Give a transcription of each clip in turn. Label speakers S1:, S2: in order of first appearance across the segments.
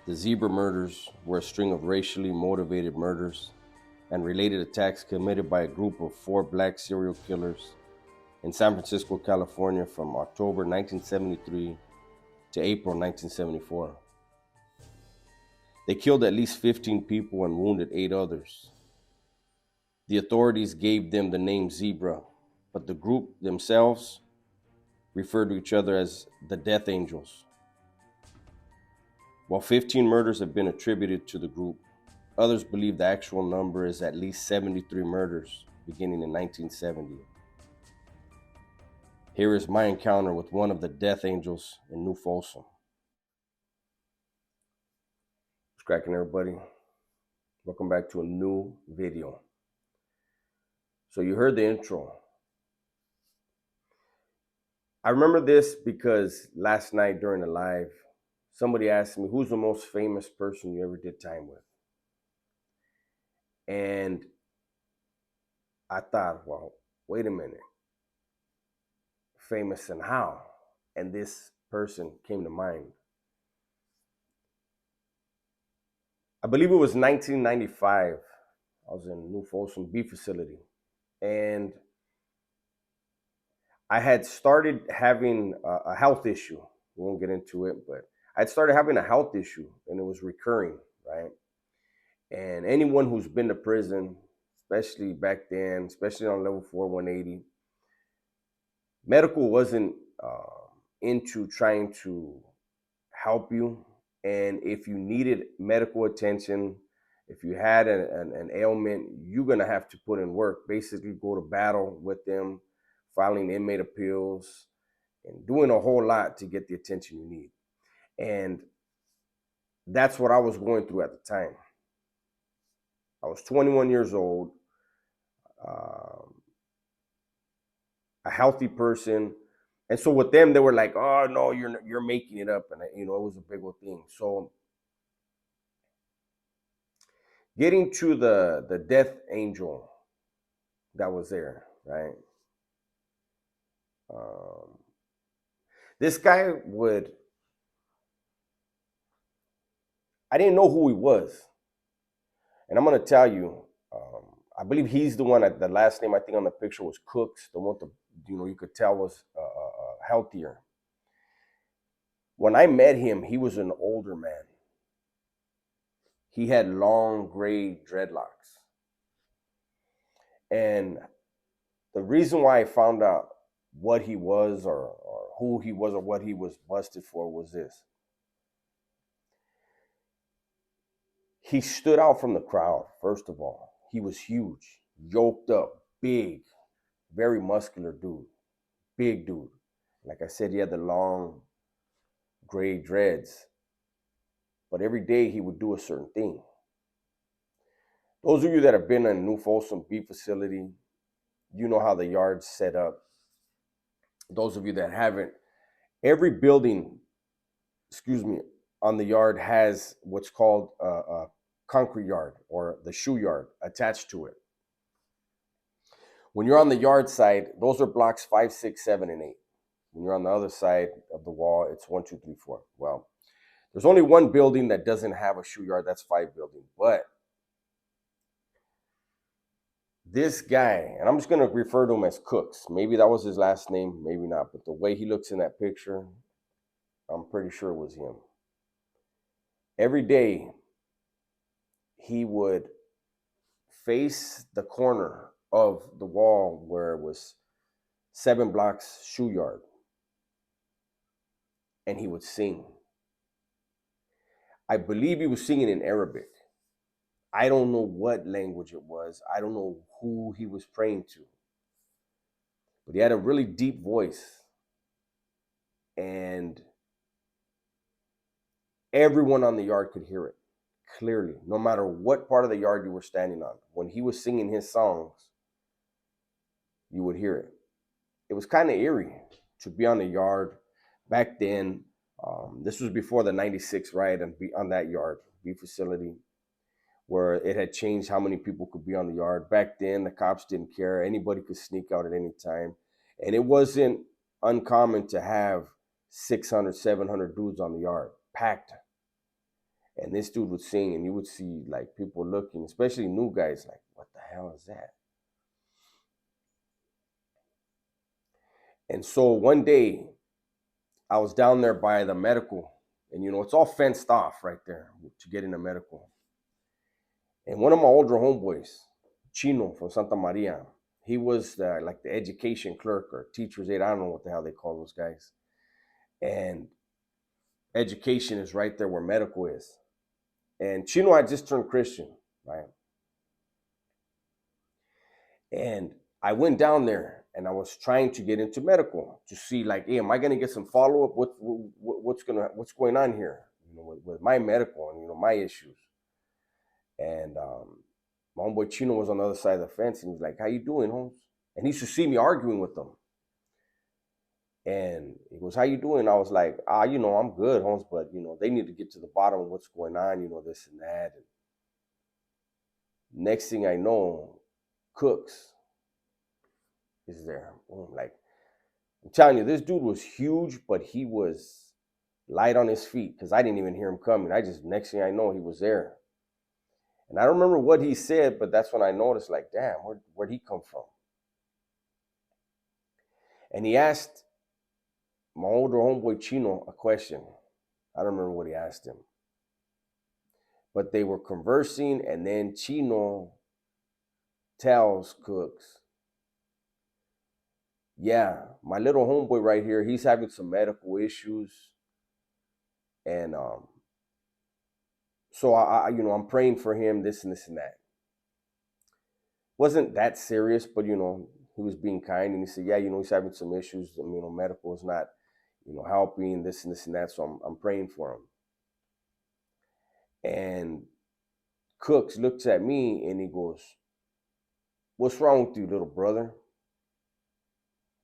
S1: The Zebra murders were a string of racially motivated murders and related attacks committed by a group of four black serial killers in San Francisco, California from October 1973 to April 1974. They killed at least 15 people and wounded 8 others. The authorities gave them the name Zebra, but the group themselves referred to each other as the Death Angels. While 15 murders have been attributed to the group, others believe the actual number is at least 73 murders beginning in 1970. Here is my encounter with one of the Death Angels in New Folsom. What's cracking, everybody? Welcome back to a new video. So you heard the intro. I remember this because last night during the live, somebody asked me, who's the most famous person you ever did time with? And I thought, well, wait a minute. Famous and how? And this person came to mind. I believe it was 1995. I was in New Folsom Beef Facility. And I had started having a health issue. We won't get into it, but I'd started having a health issue and it was recurring, right? And anyone who's been to prison, especially back then, especially on level 4, 180, medical wasn't into trying to help you. And if you needed medical attention, if you had an ailment, you're going to have to put in work, basically go to battle with them, filing inmate appeals, and doing a whole lot to get the attention you need. And that's what I was going through at the time. I was 21 years old, a healthy person. And so with them, they were like, oh, no, you're making it up. And, it was a big old thing. So getting to the Death Angel that was there, right? This guy I didn't know who he was. And I'm going to tell you, I believe he's the one that the last name I think on the picture was Cooks, the one you could tell was healthier. When I met him, he was an older man. He had long gray dreadlocks. And the reason why I found out what he was or who he was or what he was busted for was this. He stood out from the crowd, first of all. He was huge, yoked up, big, very muscular dude, big dude. Like I said, he had the long gray dreads. But every day he would do a certain thing. Those of you that have been in New Folsom Beef Facility, you know how the yard's set up. Those of you that haven't, every building, on the yard has what's called a concrete yard or the shoe yard attached to it. When you're on the yard side, those are blocks 5, 6, 7, and 8. When you're on the other side of the wall, it's 1, 2, 3, 4. Well, there's only one building that doesn't have a shoe yard. That's 5 building. But this guy, and I'm just going to refer to him as Cooks. Maybe that was his last name, maybe not. But the way he looks in that picture, I'm pretty sure it was him. Every day, he would face the corner of the wall where it was 7 blocks shoe yard. And he would sing. I believe he was singing in Arabic. I don't know what language it was. I don't know who he was praying to. But he had a really deep voice. And everyone on the yard could hear it clearly, no matter what part of the yard you were standing on. When he was singing his songs, you would hear it. It was kind of eerie to be on the yard back then. This was before the 96 riot and be on that yard, beef facility, where it had changed how many people could be on the yard. Back then, the cops didn't care. Anybody could sneak out at any time. And it wasn't uncommon to have 600, 700 dudes on the yard, packed. And this dude would sing, and you would see like people looking, especially new guys, like, what the hell is that? And so one day I was down there by the medical, and it's all fenced off right there to get into medical. And one of my older homeboys, Chino from Santa Maria, he was like the education clerk or teacher's aide. I don't know what the hell they call those guys. And education is right there where medical is. And Chino had just turned Christian, right? And I went down there and I was trying to get into medical to see, like, hey, am I going to get some follow up? What's going on here? With my medical and my issues. And my homeboy Chino was on the other side of the fence, and he was like, "How you doing, Holmes?" And he used to see me arguing with them. And he goes, "How you doing?" I was like, I'm good, Holmes, but they need to get to the bottom of what's going on, this and that. And next thing I know, Cooks is there. Boom, like, I'm telling you, this dude was huge, but he was light on his feet because I didn't even hear him coming. Next thing I know, he was there. And I don't remember what he said, but that's when I noticed, like, damn, where'd he come from? And he asked my older homeboy Chino a question. I don't remember what he asked him. But they were conversing, and then Chino tells Cooks, yeah, my little homeboy right here, he's having some medical issues. And so I'm praying for him, this and this and that. Wasn't that serious, but he was being kind, and he said, yeah, he's having some issues. Medical is not, helping, this and this and that. So I'm praying for him. And Cooks looks at me and he goes, what's wrong with you, little brother?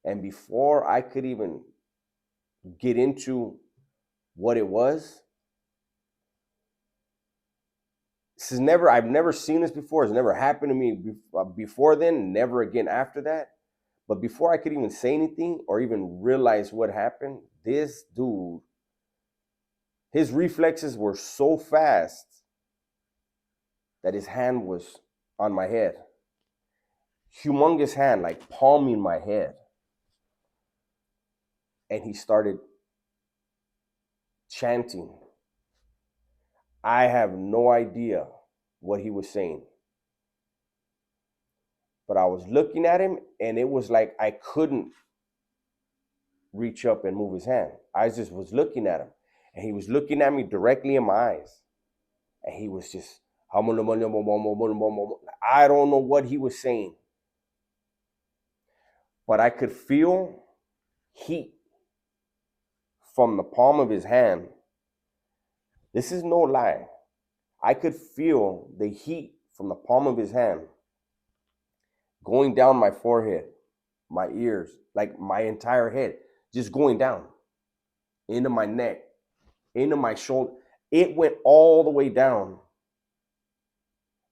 S1: And before I could even get into what it was, I've never seen this before. It's never happened to me before then, never again after that. But before I could even say anything or even realize what happened, this dude, his reflexes were so fast that his hand was on my head. Humongous hand, like palming my head. And he started chanting. I have no idea what he was saying. But I was looking at him, and it was like I couldn't reach up and move his hand. I just was looking at him, and he was looking at me directly in my eyes. And he was just, I don't know what he was saying. But I could feel heat from the palm of his hand. This is no lie. I could feel the heat from the palm of his hand going down my forehead, my ears, like my entire head, just going down into my neck, into my shoulder. It went all the way down.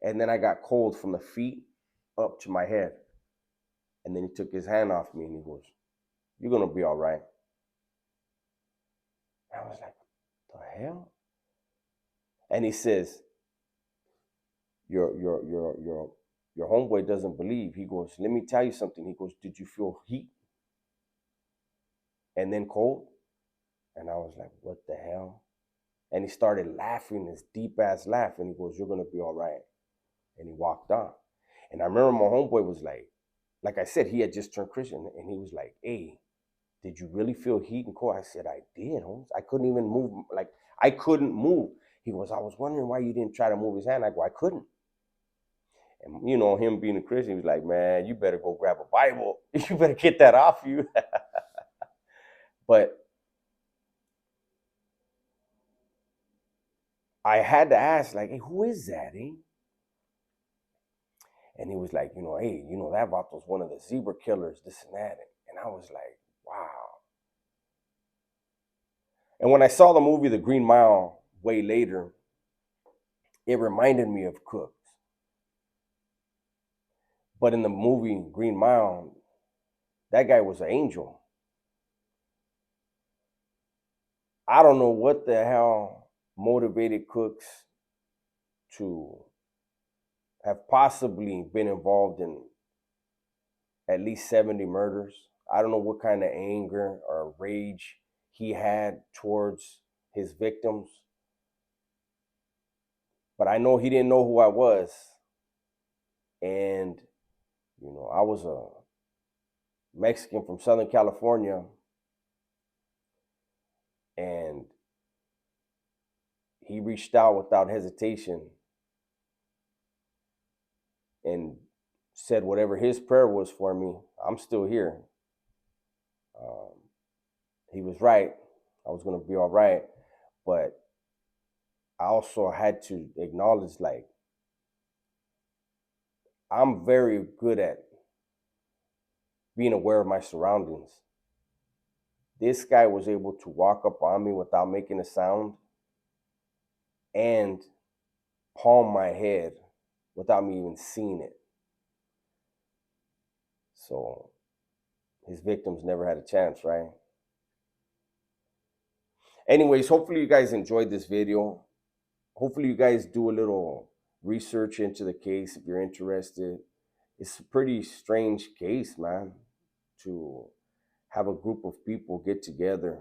S1: And then I got cold from the feet up to my head. And then he took his hand off me and he goes, you're going to be all right. I was like, what the hell? And he says, your homeboy doesn't believe. He goes, let me tell you something. He goes, did you feel heat? And then cold? And I was like, what the hell? And he started laughing, this deep ass laugh. And he goes, you're going to be all right. And he walked off. And I remember my homeboy was like I said, he had just turned Christian. And he was like, hey, did you really feel heat and cold? I said, I did, Holmes. I couldn't even move. Like, I couldn't move. He goes, I was wondering why you didn't try to move his hand. I go, I couldn't. And, him being a Christian, he was like, man, you better go grab a Bible. You better get that off you. But I had to ask, like, hey, who is that, eh? And he was like, hey, that Vato's one of the zebra killers, this and that. And I was like, wow. And when I saw the movie The Green Mile way later, it reminded me of Cooks. But in the movie Green Mile, that guy was an angel. I don't know what the hell motivated cooks to have possibly been involved in at least 70 murders. I don't know what kind of anger or rage he had towards his victims, but I know he didn't know who I was. And, I was a Mexican from Southern California, and he reached out without hesitation and said whatever his prayer was for me, I'm still here. Um, he was right. I was going to be all right. But I also had to acknowledge, like, I'm very good at being aware of my surroundings. This guy was able to walk up on me without making a sound and palm my head without me even seeing it. So his victims never had a chance, right? Anyways, hopefully you guys enjoyed this video. Hopefully you guys do a little research into the case if you're interested. It's a pretty strange case, man, to have a group of people get together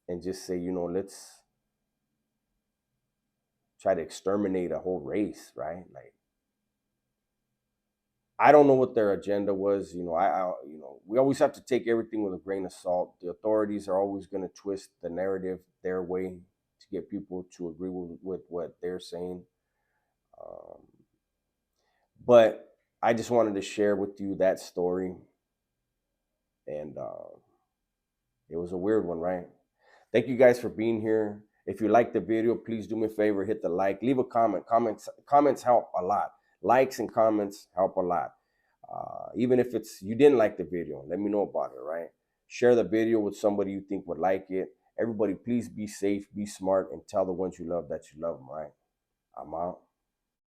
S1: and just say, let's try to exterminate a whole race, right? Like, I don't know what their agenda was. We always have to take everything with a grain of salt. The authorities are always going to twist the narrative their way to get people to agree with what they're saying. Um, but I just wanted to share with you that story. And it was a weird one, right? Thank you guys for being here. If you like the video, please do me a favor, hit the like, leave a comment. Comments help a lot. Likes and comments help a lot. Even if you didn't like the video, let me know about it, right? Share the video with somebody you think would like it. Everybody, please be safe, be smart, and tell the ones you love that you love them, right? I'm out.